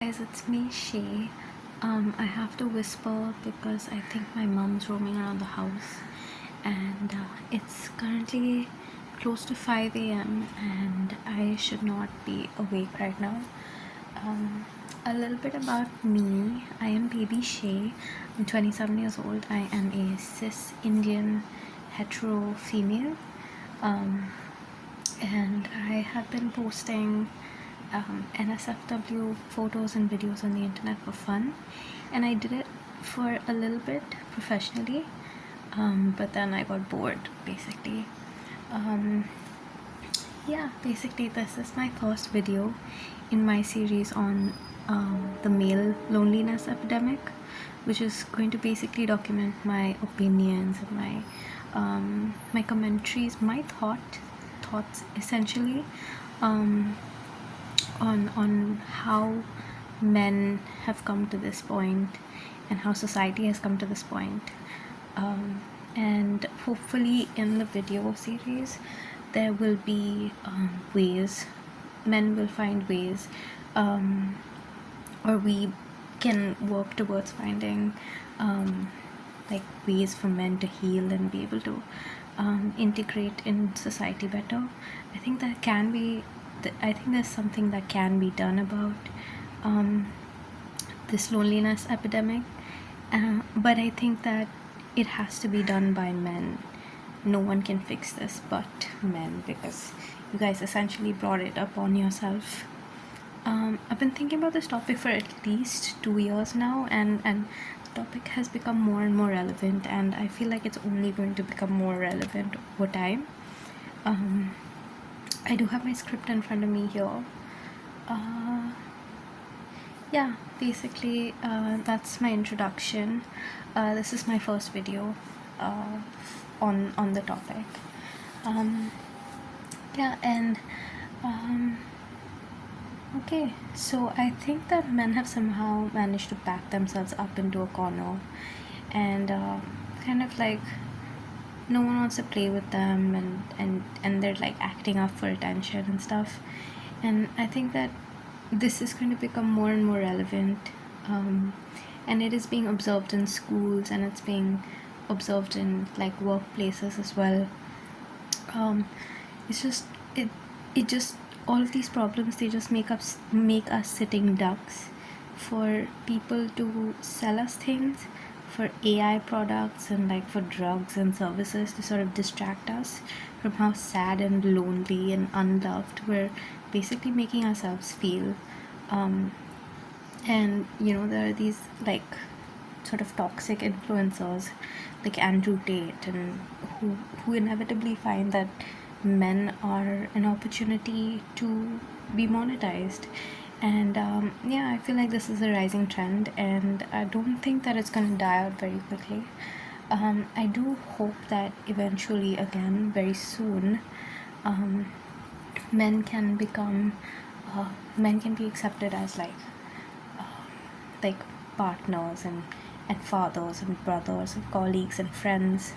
Guys, it's me, Shay. I have to whisper because I think my mom's roaming around the house, and it's currently close to 5 a.m. and I should not be awake right now. A little bit about me. I am baby Shay. I'm 27 years old. I am a cis Indian hetero female, and I have been posting NSFW photos and videos on the internet for fun, and I did it for a little bit professionally, but then I got bored basically. Basically this is my first video in my series on the male loneliness epidemic, which is going to basically document my opinions and my commentaries, my thoughts essentially, on how men have come to this point and how society has come to this point. And hopefully in the video series there will be ways, men will find ways, or we can work towards finding like ways for men to heal and be able to integrate in society better. I think there's something that can be done about this loneliness epidemic, but I think that it has to be done by men. No one can fix this but men, because you guys essentially brought it up on yourself. I've been thinking about this topic for at least 2 years now, and the topic has become more and more relevant, and I feel like it's only going to become more relevant over time. I do have my script in front of me here. Basically that's my introduction. This is my first video on the topic. Okay, so I think that men have somehow managed to back themselves up into a corner, and kind of like no one wants to play with them, and they're like acting up for attention and stuff. And I think that this is going to become more and more relevant, and it is being observed in schools, and it's being observed in like workplaces as well. It's just it just all of these problems, they just make us sitting ducks for people to sell us things, for AI products and like for drugs and services to sort of distract us from how sad and lonely and unloved we're basically making ourselves feel. And there are these like sort of toxic influencers like Andrew Tate, and who inevitably find that men are an opportunity to be monetized. And I feel like this is a rising trend, and I don't think that it's going to die out very quickly. I do hope that eventually, again very soon, men can be accepted as like partners and fathers and brothers and colleagues and friends.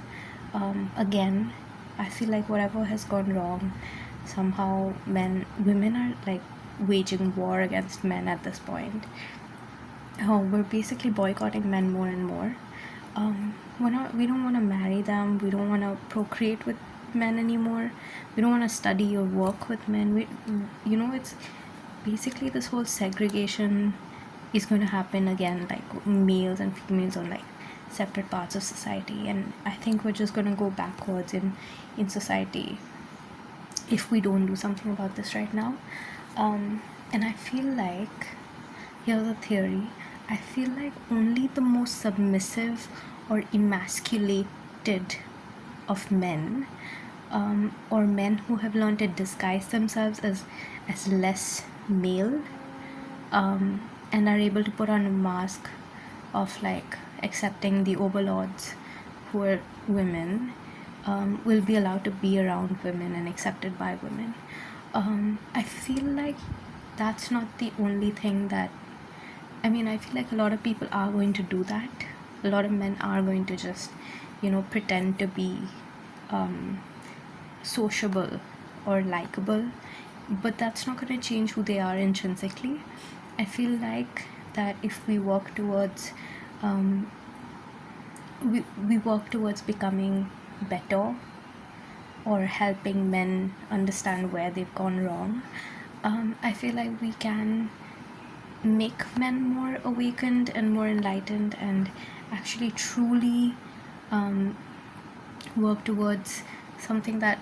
Again, I feel like whatever has gone wrong, somehow women are like waging war against men at this point. We're basically boycotting men more and more. We don't want to marry them. We don't want to procreate with men anymore. We don't want to study or work with men. It's basically this whole segregation is going to happen again, like males and females on like separate parts of society. And I think we're just going to go backwards in society if we don't do something about this right now. And I feel like, here's a theory, I feel like only the most submissive or emasculated of men, or men who have learned to disguise themselves as less male, and are able to put on a mask of like accepting the overlords who are women, will be allowed to be around women and accepted by women. I feel like that's not the only thing that, I feel like a lot of people are going to do that. A lot of men are going to just pretend to be sociable or likable, but that's not going to change who they are intrinsically. I feel like that if we work towards um, we work towards becoming better or helping men understand where they've gone wrong, I feel like we can make men more awakened and more enlightened and actually truly um, work towards something that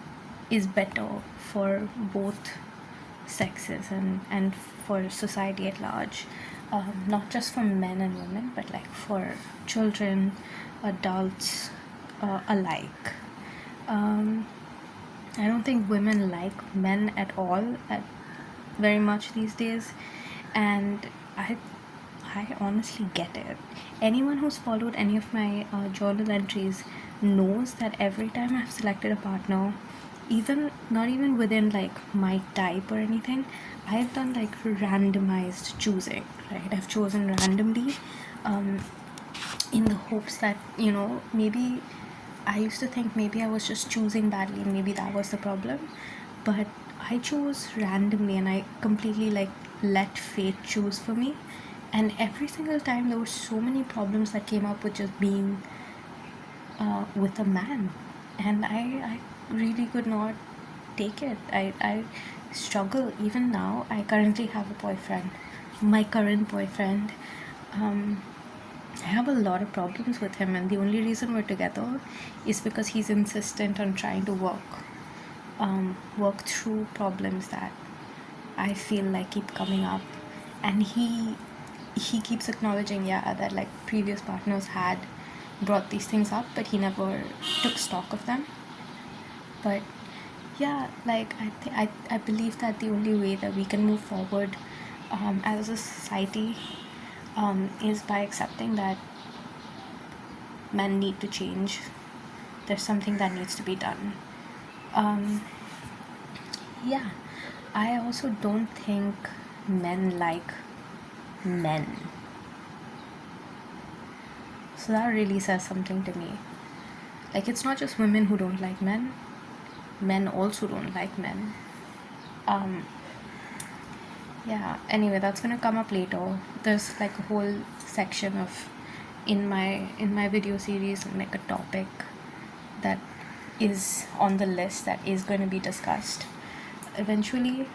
is better for both sexes and for society at large, not just for men and women but like for children, adults alike. um, I don't think women like men at all at very much these days, and I honestly get it. Anyone who's followed any of my journal entries knows that every time I've selected a partner, even not even within like my type or anything, I've done like randomized choosing, right? I've chosen randomly, um, in the hopes that, maybe I used to think maybe I was just choosing badly, maybe that was the problem. But I chose randomly and I completely like let fate choose for me. And every single time there were so many problems that came up with just being with a man. And I really could not take it. I struggle even now. I currently have a boyfriend. My current boyfriend. I have a lot of problems with him, and the only reason we're together is because he's insistent on trying to work through problems that I feel like keep coming up, and he keeps acknowledging, yeah, that like previous partners had brought these things up, but he never took stock of them. But yeah, like I believe that the only way that we can move forward as a society is by accepting that men need to change. There's something that needs to be done. Um, yeah, I also don't think men like men. So that really says something to me. Like, it's not just women who don't like men also don't like men. Um, yeah, anyway, that's gonna come up later. There's like a whole section of in my video series, like a topic that is on the list that is going to be discussed eventually.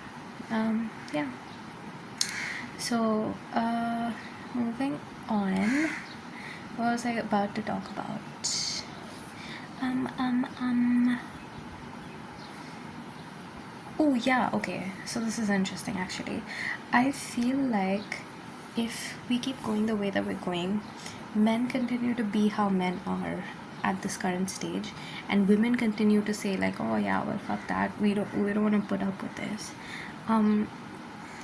Yeah, so moving on, what was I about to talk about? Oh yeah, okay, so this is interesting actually. I feel like if we keep going the way that we're going, men continue to be how men are at this current stage, and women continue to say like, oh yeah, well fuck that, we don't want to put up with this.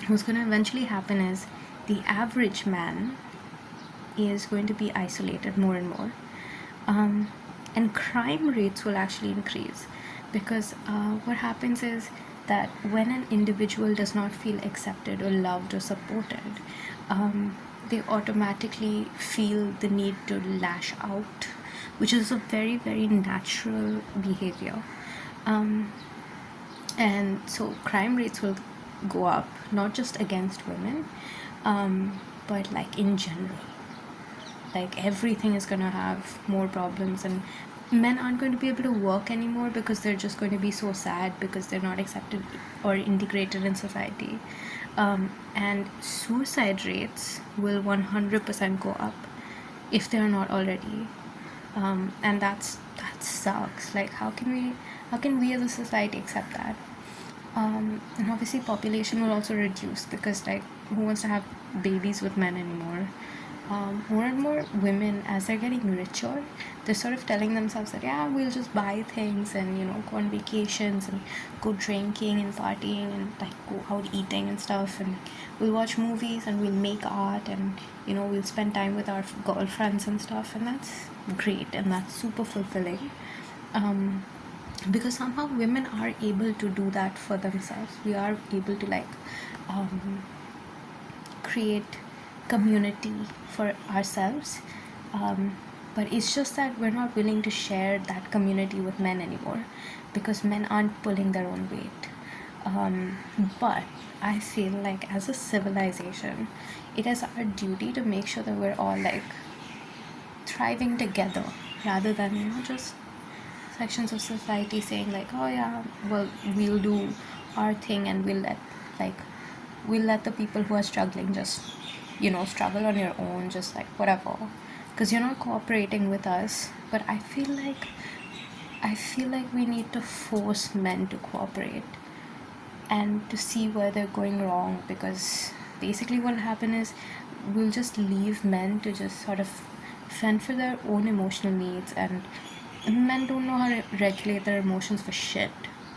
What's going to eventually happen is the average man is going to be isolated more and more, and crime rates will actually increase because what happens is that when an individual does not feel accepted or loved or supported, they automatically feel the need to lash out, which is a very, very natural behavior. And so crime rates will go up, not just against women, but like in general. Like everything is going to have more problems, and men aren't going to be able to work anymore because they're just going to be so sad because they're not accepted or integrated in society. And suicide rates will 100% go up if they're not already. And that sucks. Like how can we as a society accept that? And obviously population will also reduce because like who wants to have babies with men anymore? More and more women, as they're getting richer, they're sort of telling themselves that yeah, we'll just buy things and go on vacations and go drinking and partying and like go out eating and stuff, and we'll watch movies and we'll make art and we'll spend time with our girlfriends and stuff, and that's great and that's super fulfilling. Because somehow women are able to do that for themselves. We are able to like create community for ourselves, but it's just that we're not willing to share that community with men anymore because men aren't pulling their own weight. But I feel like as a civilization, it is our duty to make sure that we're all like thriving together, rather than just sections of society saying like, oh yeah, well, we'll do our thing and like we'll let the people who are struggling just struggle on your own, just like whatever, because you're not cooperating with us. But I feel like we need to force men to cooperate and to see where they're going wrong, because basically what will happen is we'll just leave men to just sort of fend for their own emotional needs, and men don't know how to regulate their emotions for shit.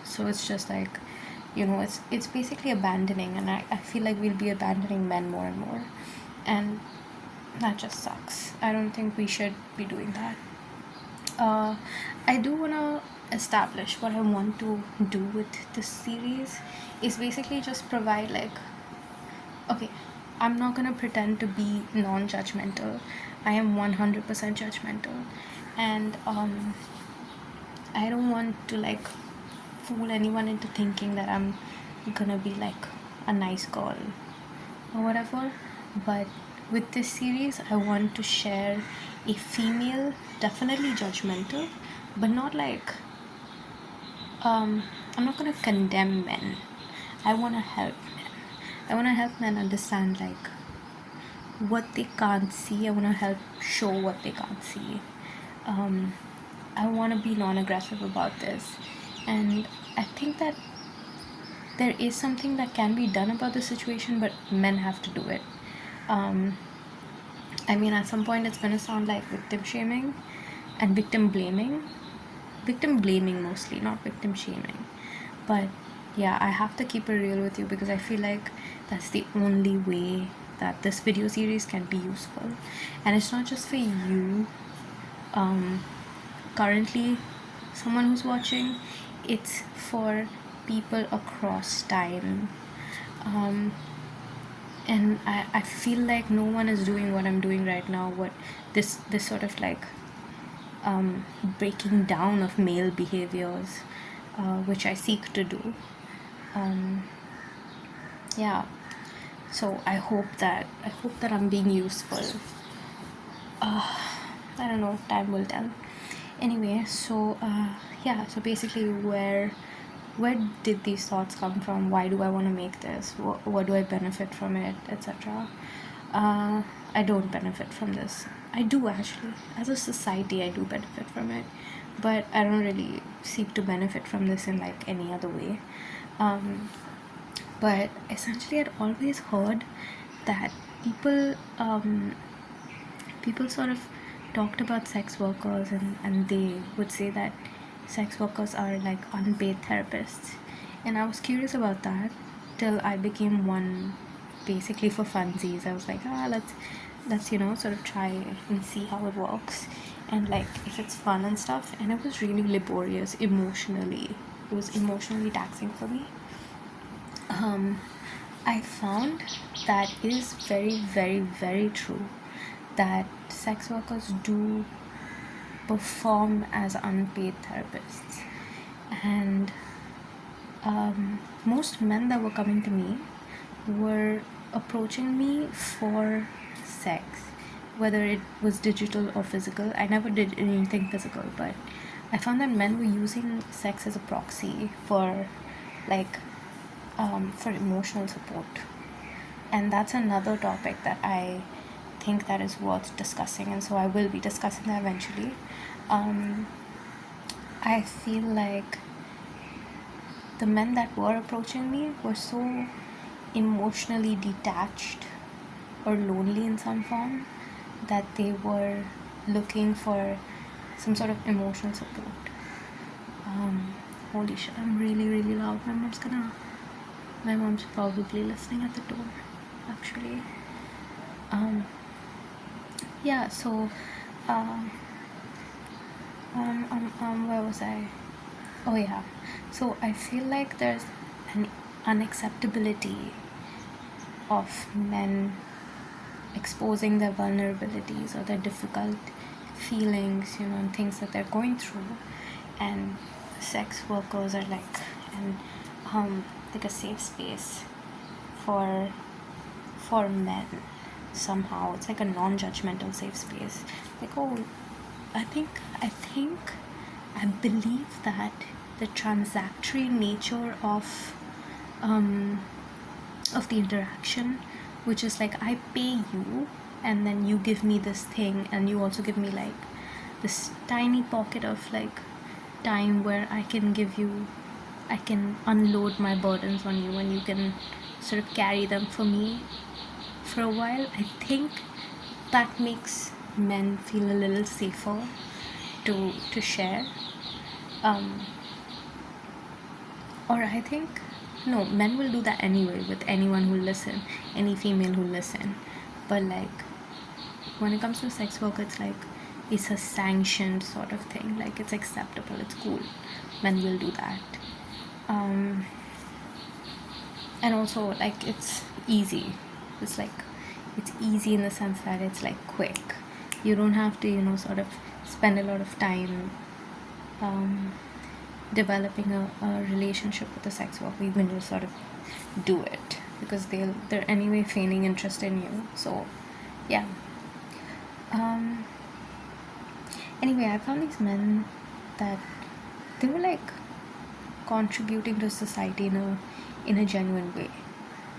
So it's just like, it's basically abandoning, and I feel like we'll be abandoning men more and more, and that just sucks. I don't think we should be doing that. uh, I do want to establish what I want to do with this series is basically just provide like, okay, I'm not gonna pretend to be non-judgmental. I am 100% judgmental, and I don't want to like fool anyone into thinking that I'm gonna be like a nice girl or whatever. But with this series, I want to share a female, definitely judgmental, but not like, I'm not gonna condemn men. I wanna help men. I wanna help men understand like what they can't see. I wanna help show what they can't see. Um, I wanna be non-aggressive about this, and I think that there is something that can be done about the situation, but men have to do it. I mean, at some point, it's gonna sound like victim shaming and victim blaming. Victim blaming mostly, not victim shaming. But yeah, I have to keep it real with you because I feel like that's the only way that this video series can be useful. And it's not just for you, currently, someone who's watching, it's for people across time. And I feel like no one is doing what I'm doing right now, what this sort of like breaking down of male behaviors, which I seek to do. Yeah, so I hope that I'm being useful. I don't know, time will tell. Anyway, so yeah, so basically, where did these thoughts come from? Why do I want to make this? What do I benefit from it, etc. I don't benefit from this. I do actually, as a society, I do benefit from it, but I don't really seek to benefit from this in like any other way. But essentially, I'd always heard that people sort of talked about sex workers, and they would say that sex workers are like unpaid therapists. And I was curious about that till I became one, basically for funsies. I was like, let's sort of try and see how it works, and like if it's fun and stuff. And it was really laborious emotionally. It was emotionally taxing for me. I found that it is very, very, very true that sex workers do perform as unpaid therapists. And most men that were coming to me were approaching me for sex, whether it was digital or physical. I never did anything physical, but I found that men were using sex as a proxy for like for emotional support. And that's another topic that I think that is worth discussing, and so I will be discussing that eventually. I feel like the men that were approaching me were so emotionally detached or lonely in some form that they were looking for some sort of emotional support. Holy shit, I'm really, really loud. My mom's probably listening at the door, actually. Yeah, so where was I? Oh yeah, so I feel like there's an unacceptability of men exposing their vulnerabilities or their difficult feelings, and things that they're going through. And sex workers are like, and like a safe space for men. Somehow it's like a non-judgmental safe space. Like, oh, I think I believe that the transactory nature of the interaction, which is like I pay you and then you give me this thing, and you also give me like this tiny pocket of like time where I can unload my burdens on you, and you can sort of carry them for me for a while. I think that makes men feel a little safer to share. Or I think, no, men will do that anyway with anyone who listen, any female who listen. But like when it comes to sex work, it's like it's a sanctioned sort of thing. Like it's acceptable, it's cool. Men will do that. And also like it's easy. It's like it's easy in the sense that it's like quick. You don't have to sort of spend a lot of time developing a relationship with a sex worker. You can just sort of do it because they're anyway feigning interest in you. So yeah. Anyway, I found these men that they were like contributing to society in a genuine way.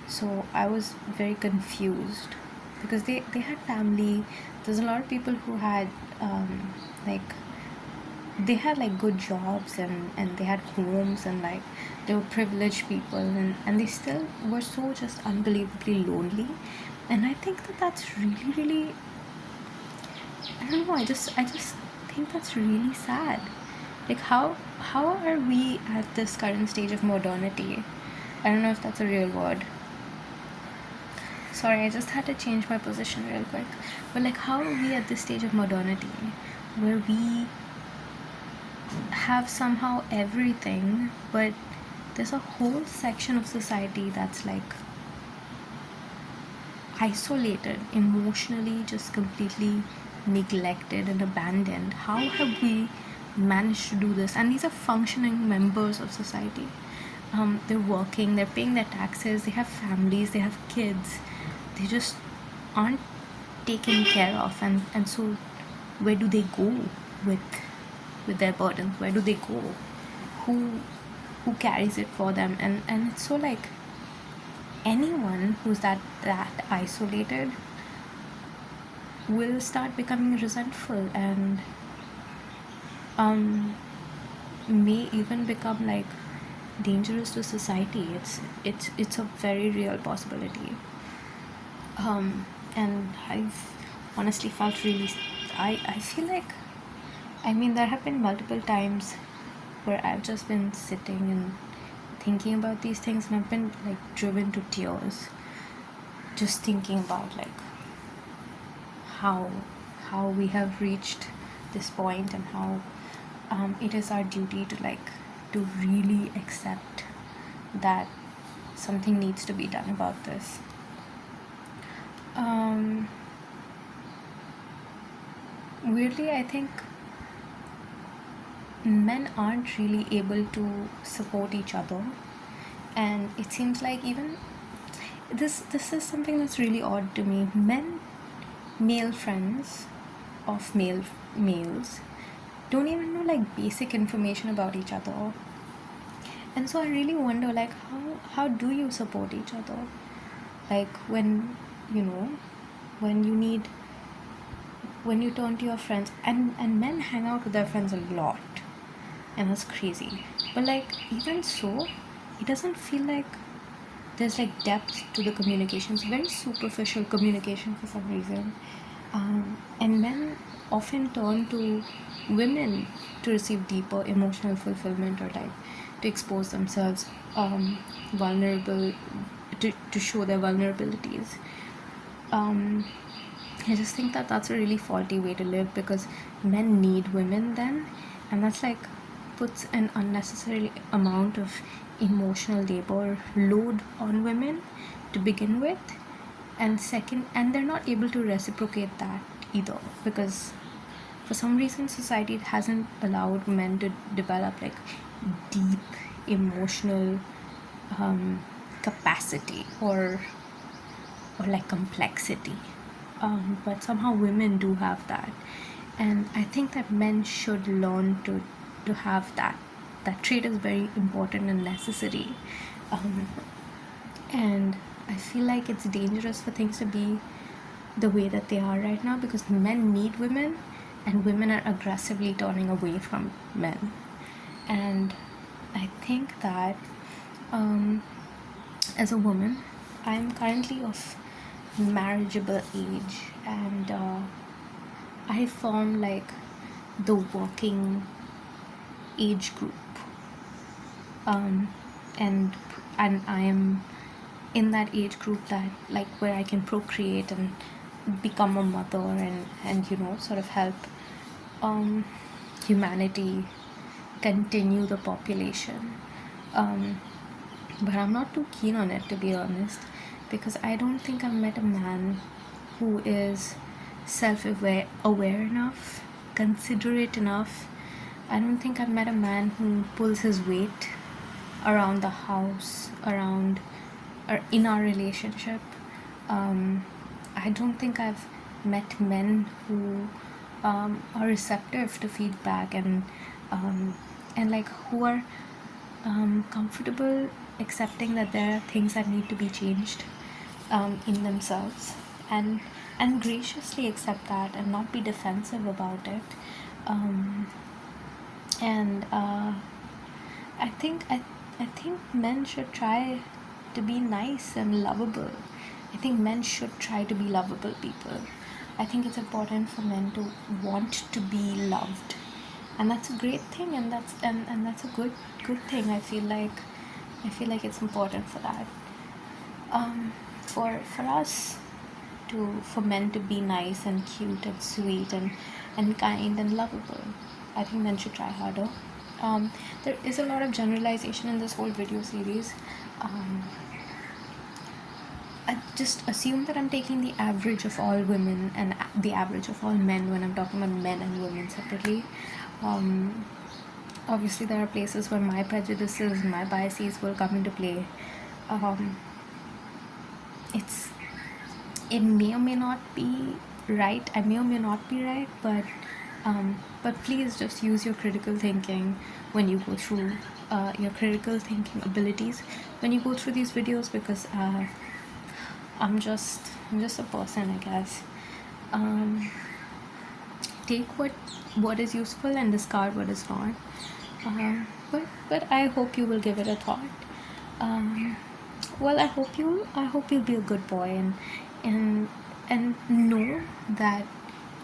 So I was very confused because they had family. There's a lot of people who had like they had like good jobs, and they had homes, and like they were privileged people, and they still were so just unbelievably lonely. And I think that's really, really, I don't know, I just think that's really sad. Like how are we at this current stage of modernity? I don't know if that's a real word. Sorry, I just had to change my position real quick. But like how are we at this stage of modernity where we have somehow everything, but there's a whole section of society that's like isolated, emotionally just completely neglected and abandoned? How have we managed to do this? And these are functioning members of society. They're working, they're paying their taxes, they have families, they have kids. They just aren't taken care of, and so where do they go with their burdens? Where do they go? Who carries it for them? And it's so like anyone who's that isolated will start becoming resentful, and may even become like dangerous to society. It's a very real possibility. And I've honestly felt really, I feel like, I mean, there have been multiple times where I've just been sitting and thinking about these things, and I've been like driven to tears just thinking about like how we have reached this point, and how it is our duty to really accept that something needs to be done about this. Weirdly, I think men aren't really able to support each other, and it seems like even this is something that's really odd to me. Male friends of males don't even know like basic information about each other, and so I really wonder like how do you support each other, like when when you turn to your friends, and men hang out with their friends a lot, and that's crazy. But like even so, it doesn't feel like there's like depth to the communication. It's very superficial communication for some reason. And men often turn to women to receive deeper emotional fulfillment, or like to expose themselves vulnerable, to show their vulnerabilities. I just think that's a really faulty way to live, because men need women then, and that's like puts an unnecessary amount of emotional labor load on women to begin with, and second, and they're not able to reciprocate that either, because for some reason society hasn't allowed men to develop like deep emotional capacity or like complexity, but somehow women do have that, and I think that men should learn to have that trait is very important and necessary. um, and I feel like it's dangerous for things to be the way that they are right now, because men need women and women are aggressively turning away from men. And I think that as a woman, I'm currently of marriageable age, and I form like the working age group, um, and I am in that age group that like where I can procreate and become a mother, and sort of help humanity continue the population. But I'm not too keen on it, to be honest, because I don't think I've met a man who is aware enough, considerate enough. I don't think I've met a man who pulls his weight around the house, around or in our relationship. I don't think I've met men who are receptive to feedback, and like who are comfortable accepting that there are things that need to be changed in themselves, and graciously accept that and not be defensive about it. And I think men should try to be nice and lovable. I think men should try to be lovable people. I think it's important for men to want to be loved, and that's a great thing, and that's a good thing. I feel like it's important for that. For us for men to be nice and cute and sweet and kind and lovable, I think men should try harder. There is a lot of generalization in this whole video series. I just assume that I'm taking the average of all women and the average of all men when I'm talking about men and women separately. Obviously, there are places where my prejudices, my biases will come into play. It may or may not be right. I may or may not be right, but please just use your critical thinking when you go through your critical thinking abilities when you go through these videos, because I'm just a person, I guess. Take what is useful and discard what is not. But I hope you will give it a thought. Well, I hope you'll be a good boy and know that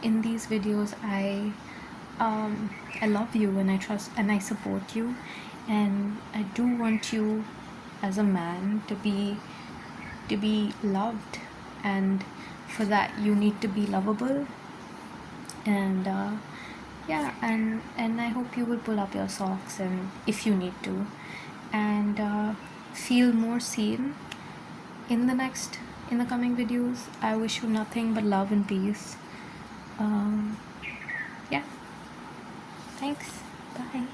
in these videos I love you, and I trust and I support you, and I do want you as a man to be loved, and for that you need to be lovable. And yeah, and I hope you will pull up your socks, and if you need to, and feel more seen in the coming videos. I wish you nothing but love and peace. Yeah, thanks, bye.